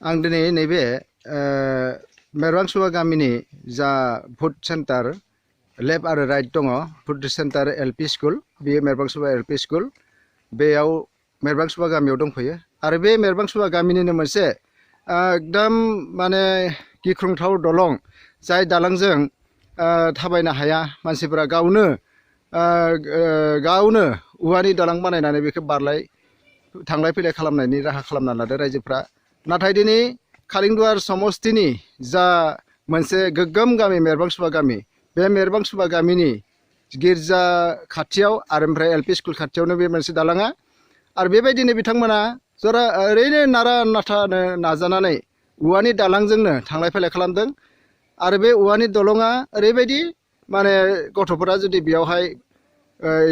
आं दिनै नैबे मेरबांसुवा गामिनि जा फुड सेन्टार लेफ्ट आरो राइट दङ फुड सेन्टार एलपि स्कुल बेयो मेरबांसुवा एलपि स्कुल बेयाव मेरबांसुवा गामियाव दंफैयो आरो बे मेरबांसुवा गामिनिनो मोनसे एकदम माने गिख्रंथाव दलं जाय दालांजों थाबायनो हाया मानसिफोरा गावनो औवानि दालां बानायनानै बेखौ थांलाय फैलाय खालामनायनि राहा खालामना लादों रायजोफ्रा नाथाय दिनै कालिंदुवार समस्तिनि जा मोनसे गोग्गोम गामि मेरबांसुवा गामि बे मेरबांसुवा गामिनि गिर्जा खाथियाव आरो ओमफ्राय एलपि स्कुल खाथियावनो बे मोनसे दालाङा आरो बेबायदिनो बिथांमोना जरा ओरैनो नारा नाथानो नाजानानै औवानि दालांजोंनो थांलाय फैलाय खालामदों आरो बे औवानि दलङा ओरैबायदि माने गथ'फोरा जुदि बेयावहाय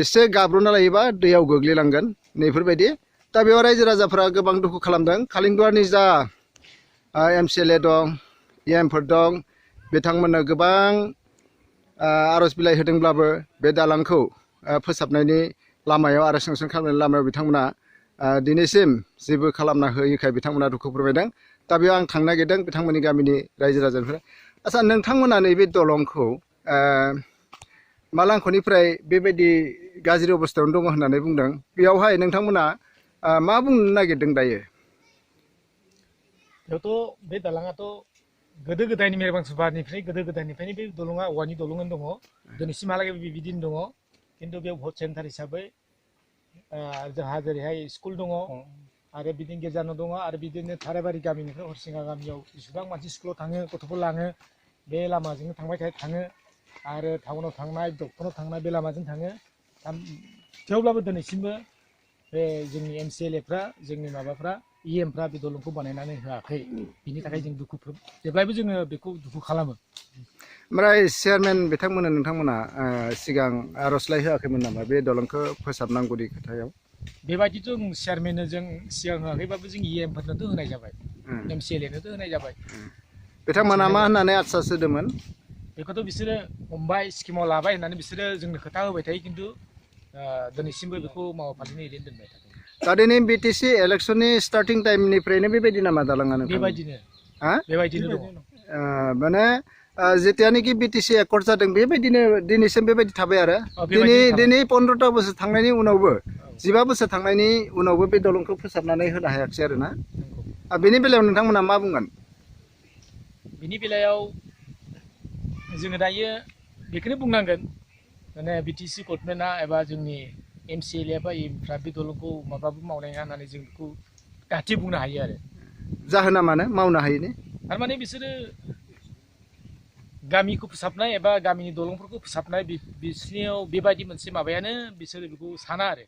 एसे गाब्र'ना लायोबा दैयाव गोग्लैलांगोन नैफोरबायदि दा बेयाव रायजो राजाफ्रा गोबां दुखु खालामदों कालिंदुवारनि जा एमसिएलए दं इएमफोर दं बिथांमोननो गोबां आर'ज बिलाइ होदोंब्लाबो बे दालांखौ फोसाबनायनि लामायाव आरो सेंसन खालामनायनि लामायाव बिथांमोना दिनैसिम जेबो खालामना होयैखाय बिथांमोना दुखु फोरमायदों दा बेयाव आं थांनो नागिरदों बिथांमोननि गामिनि रायजो राजानिफ्राय आच्चा नोंथांमोना नैबे दलंखौ मालांख'निफ्राय बेबायदि गाज्रि अबस्थायावनो दङ होननानै बुंदों बेयावहाय नोंथांमोना मा बुंनो नागिरदों दायो बेयावथ' बे दालाङाथ' गोदो गोदायनि मेरबांसुवानिफ्राय गोदो गोदायनिफ्रायनो बे दलङा औवानि दलङानो दङ दिनैसिमहालागै बिदिनो दङ खिन्थु बेयाव भट सेन्टार हिसाबै जोंहा जेरैहाय स्कुल दङ आरो बिदिनो गिर्जा न' दङ आरो बिदिनो थाराबारि गामिनिफ्राय हरसिंगा गामियाव जेसेबां मानसि स्कुलाव थाङो गथ'फोर लाङो बे लामाजोंनो थाङो आरो टाउनाव थांनाय डक्टराव थांनाय बे लामाजों थाङो थेवब्लाबो दिनैसिमबो बे जोंनि एमसिएलएफ्रा जोंनि माबाफ्रा इएमफ्रा बे दलंखौ बानायनानै होआखै बिनि थाखाय जों जेब्लायबो जोङो बेखौ दुखु खालामो ओमफ्राय चेयारमेन बिथांमोना नोंथांमोना सिगां आर'जलाइ होआखैमोन नामा बे दलंखौ फोसाबनांगौनि खोथायाव बेबायदिथ' चेयारमेननो जों सिगां होआखैबाबो जों इएमफोरनोथ' होनाय जाबाय एमसिएलएनोथ' होनाय जाबाय बिथांमोना मा होननानै आश्वास होदोंमोन बेखौथ' बिसोरो हमबाय स्किमाव लाबाय होननानै बिसोरो जोंनो खोथा होबाय थायो खिन्थु दिनैसिमबो बेखौ मावफारिनि ओरैनो दोनबाय थादों दा दिनै बिटिसि इलेक्सननि स्टार्टिं टाइमनिफ्रायनो बेबायदि नामा दालाङा नोंथां बेबायदिनो दङ माने जेतियानोखि बिटिसि एकर्ड जादों बेबायदिनो दिनैसिम बेबायदि थाबाय आरो दिनै 15 बोसोर थांनायनि उनावबो 15 बोसोर थांनायनि उनावबो बे दलंखौ फोसाबनानै होनो हायाखिसै आरो ना बेनि बेलायाव नोंथांमोना मा बुंगोन बिनि बेलायाव जोङो दायो बेखौनो बुंनांगोन माने बिटिसि गभर्नमेन्टआ एबा जोंनि एमसिएलए बा इएमफ्रा बे दलंखौ माबाबो मावनाय नङा होननानै जों बेखौ गाहायै बुंनो हायो आरो जाहोना मानो मावनो हायैनि थारमाने बिसोरो गामिखौ फोसाबनाय एबा गामिनि दलंफोरखौ फोसाबनाय बिसोरनियाव बेबायदि मोनसे माबायानो बिसोरो बेखौ साना आरो